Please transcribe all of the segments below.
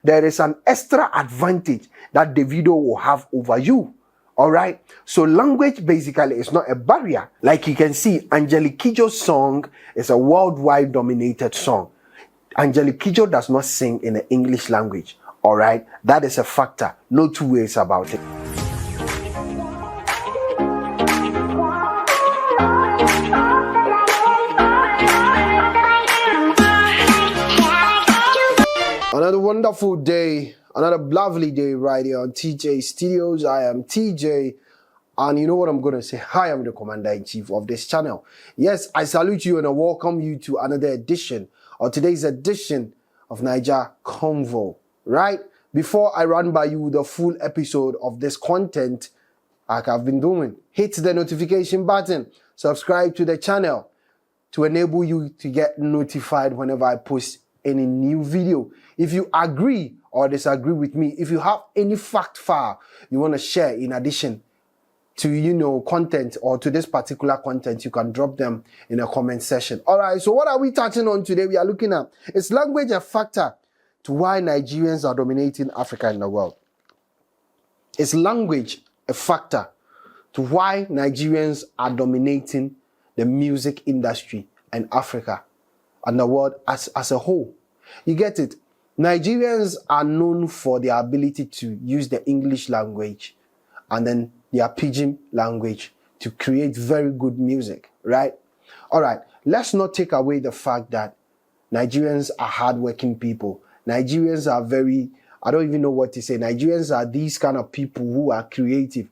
there is an extra advantage that the video will have over you. All right. So language basically is not a barrier. Like you can see, Angelique Kidjo's song is a worldwide dominated song. Angelique Kidjo does not sing in the English language. All right. That is a factor. No two ways about it. Another wonderful day, another lovely day right here on TJ Studios. I am TJ, and you know what I'm going to say? Hi, I'm the Commander-in-Chief of this channel. Yes, I salute you and I welcome you to another edition, or today's edition of Niger Convo, right? Before I run by you the full episode of this content, like I've been doing, hit the notification button, subscribe to the channel to enable you to get notified whenever I post any new video. If you agree or disagree with me, if you have any fact file you want to share in addition to, content or to this particular content, you can drop them in a comment section. All right, so what are we touching on today? We are looking at, is language a factor to why Nigerians are dominating Africa in the world? Is language a factor to why Nigerians are dominating the music industry in Africa and the world as a whole? You get it? Nigerians are known for their ability to use the English language and then their pidgin language to create very good music, right? All right, let's not take away the fact that Nigerians are hardworking people. Nigerians are I don't even know what to say. Nigerians are these kind of people who are creative.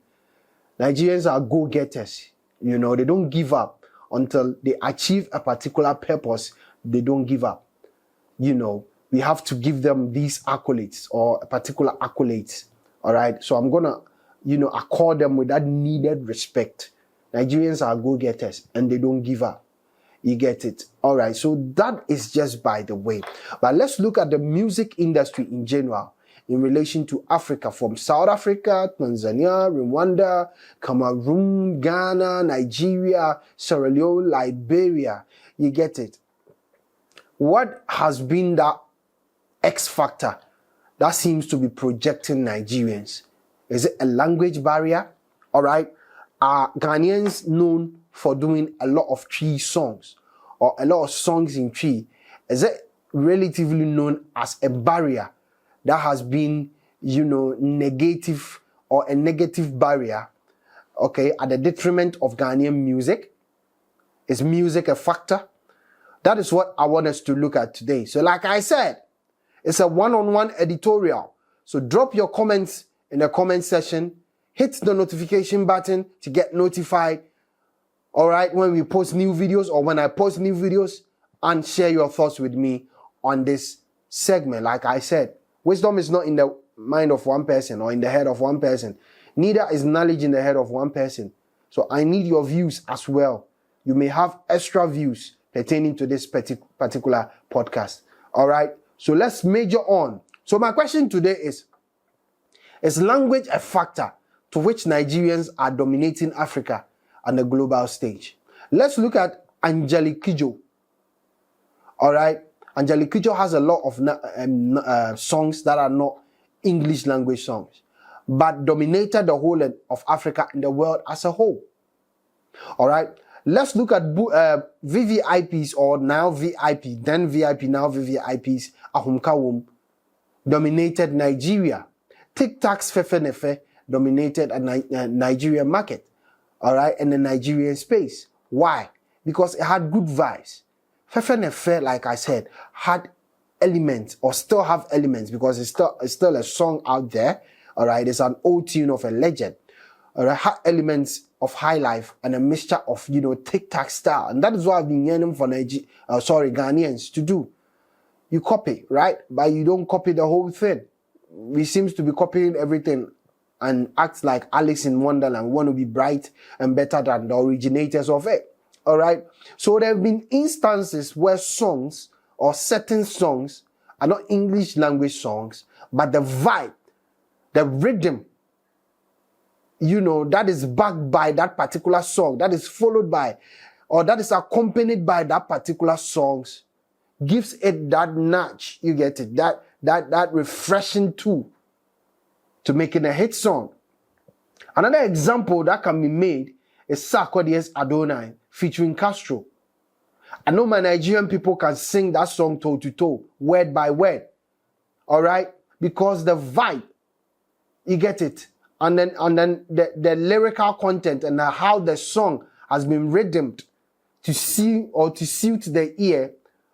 Nigerians are go-getters. They don't give up until they achieve a particular purpose. They don't give up. We have to give them these accolades or particular accolades. All right. So I'm going to, accord them with that needed respect. Nigerians are go-getters and they don't give up. You get it? All right. So that is just by the way. But let's look at the music industry in general in relation to Africa, from South Africa, Tanzania, Rwanda, Cameroon, Ghana, Nigeria, Sierra Leone, Liberia. You get it? What has been that X factor that seems to be projecting Nigerians? Is it a language barrier? All right. Are Ghanaians known for doing a lot of tree songs or a lot of songs in tree? Is it relatively known as a barrier that has been, negative or a negative barrier, okay, at the detriment of Ghanaian music? Is music a factor? That is what I want us to look at today. So like I said, it's a one-on-one editorial. So drop your comments in the comment section. Hit the notification button to get notified, all right, when we post new videos or when I post new videos, and share your thoughts with me on this segment. Like I said, wisdom is not in the mind of one person or in the head of one person. Neither is knowledge in the head of one person. So I need your views as well. You may have extra views pertaining to this particular podcast. All right. So let's major on. So my question today is language a factor to which Nigerians are dominating Africa on the global stage? Let's look at Angelique Kidjo. All right. Angelique Kidjo has a lot of songs that are not English language songs, but dominated the whole of Africa and the world as a whole. All right. Let's look at VVIPs, or now VIP, then VIP, now VVIPs. Ahumkawum dominated Nigeria. Tic Tacs Fefenefe dominated a Nigerian market, all right, in the Nigerian space. Why? Because it had good vibes. Fefenefe, like I said, had elements, or still have elements, because it's still a song out there, all right. It's an old tune of a legend. All right, had elements of high life and a mixture of, tic-tac style. And that is what I've been yearning for Ghanaians to do. You copy, right? But you don't copy the whole thing. We seems to be copying everything and act like Alice in Wonderland. We want to be bright and better than the originators of it. All right. So there have been instances where songs or certain songs are not English language songs, but the vibe, the rhythm, that is backed by that particular song, that is followed by, or that is accompanied by that particular songs, gives it that notch. You get it? that refreshing tool to making a hit song. Another example that can be made is Sarkodie's Adonai featuring Castro. I know my Nigerian people can sing that song toe to toe, word by word. All right? Because the vibe, you get it. And then the lyrical content and how the song has been rhythmed to suit the ear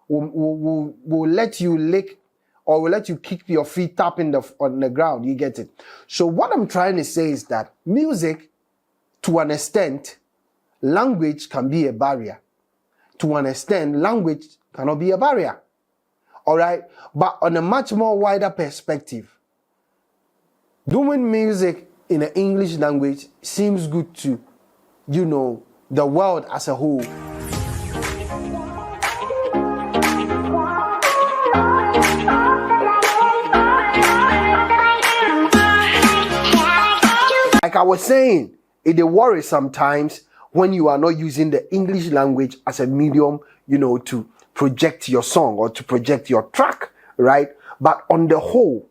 will let you lick or will let you kick your feet tapping on the ground. You get it. So what I'm trying to say is that music, to an extent, language can be a barrier. To an extent, language cannot be a barrier. All right? But on a much more wider perspective, doing music in the English language seems good to, the world as a whole. Like I was saying, it worries sometimes when you are not using the English language as a medium, to project your song or to project your track, right? But on the whole,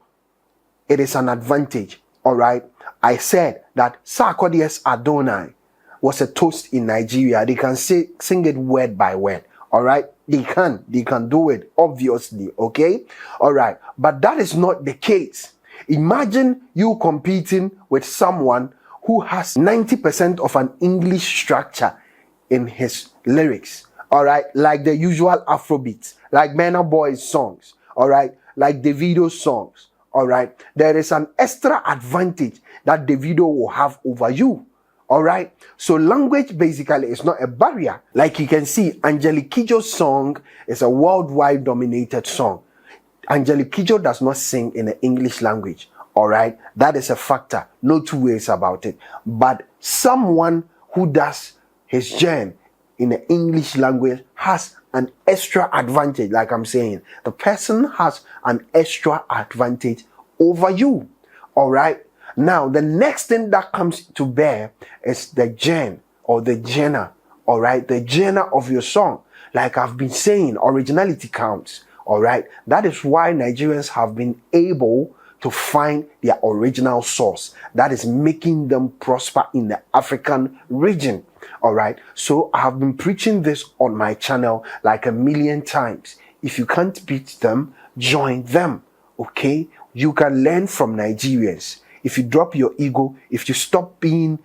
it is an advantage, all right? I said that Sarkodie's Adonai was a toast in Nigeria. They can sing it word by word, all right? They can do it, obviously, okay? All right, but that is not the case. Imagine you competing with someone who has 90% of an English structure in his lyrics, all right? Like the usual Afrobeats, like Burna Boy's songs, all right? Like Davido's songs, all right? There is an extra advantage that Davido will have over you, all right? So language basically is not a barrier. Like you can see, Angelique Kidjo's song is a worldwide dominated song. Angelique Kidjo does not sing in the English language. All right, that is a factor, no two ways about it. But someone who does his gen in the English language has an extra advantage. Like I'm saying, the person has an extra advantage over you. All right, now the next thing that comes to bear is the gen or the genre. All right, the genre of your song. Like I've been saying, originality counts. All right, that is why Nigerians have been able to find their original source that is making them prosper in the African region. All right, so I have been preaching this on my channel like a million times. If you can't beat them, join them. Okay, you can learn from Nigerians. If you drop your ego, if you stop being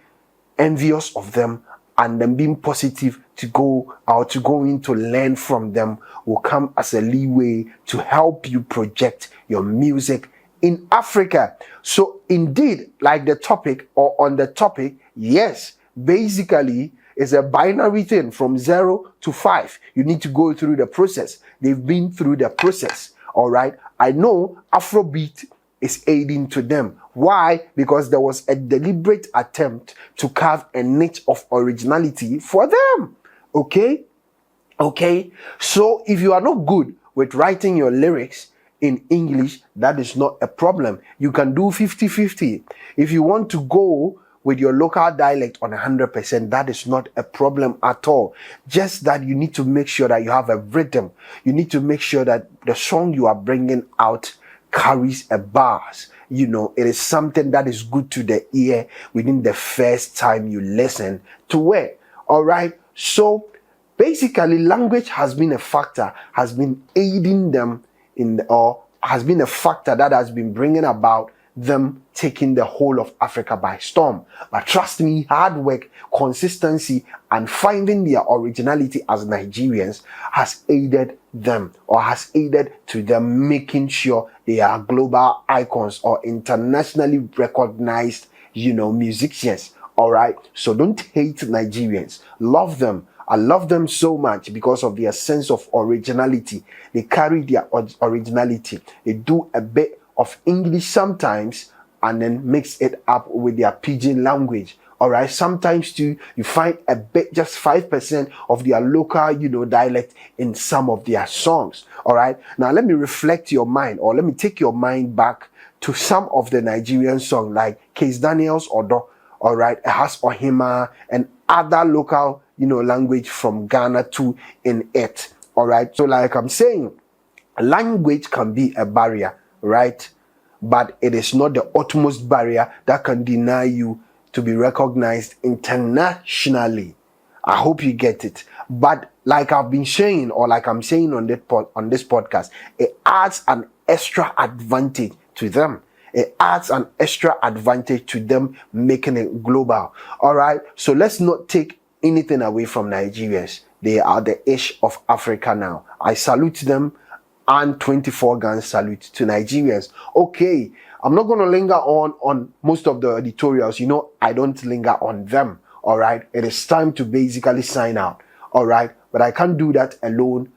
envious of them and then being positive to go in to learn from them, will come as a leeway to help you project your music in Africa. So indeed, like the topic or on the topic, yes, basically it's a binary thing from 0 to 5. You need to go through the process. They've been through the process. All right. I know Afrobeat is aiding to them. Why? Because there was a deliberate attempt to carve a niche of originality for them. Okay. So if you are not good with writing your lyrics in English, that is not a problem. You can do 50-50. If you want to go with your local dialect on 100%, that is not a problem at all. Just that you need to make sure that you have a rhythm. You need to make sure that the song you are bringing out carries a bars. It is something that is good to the ear within the first time you listen to it. All right. So basically, language has been a factor, has been aiding them has been a factor that has been bringing about them taking the whole of Africa by storm. But trust me, hard work, consistency, and finding their originality as Nigerians has aided them, or has aided to them making sure they are global icons or internationally recognized, musicians. All right. So don't hate Nigerians. Love them. I love them so much because of their sense of originality. They carry their originality. They do a bit of English sometimes and then mix it up with their pidgin language. All right. Sometimes too, you find a bit, just 5% of their local, dialect in some of their songs. All right. Now let me reflect your mind, or let me take your mind back to some of the Nigerian songs like Case Daniel's Odo. All right. Ehas Ohima and other local language from Ghana too in it. All right. So like I'm saying, language can be a barrier. right? But it is not the utmost barrier that can deny you to be recognized internationally. I hope you get it. But like I've been saying, or like I'm saying on this podcast, it adds an extra advantage to them. It adds an extra advantage to them making it global. All right. So let's not take anything away from Nigerians. They are the ish of Africa now. I salute them, and 24 gun salute to Nigerians. Okay. I'm not going to linger on most of the editorials. You know, I don't linger on them. All right. It is time to basically sign out. All right. But I can't do that alone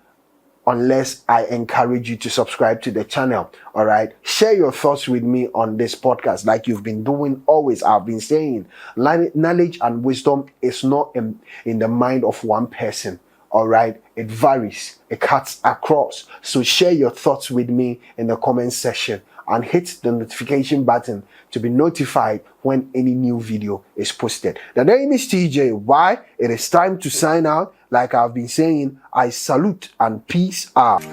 unless I encourage you to subscribe to the channel. All right. Share your thoughts with me on this podcast like you've been doing always. I've been saying knowledge and wisdom is not in the mind of one person. All right. It varies. It cuts across. So share your thoughts with me in the comment section and hit the notification button to be notified when any new video is posted. The name is TJ. Why? It is time to sign out. Like I've been saying, I salute and peace out.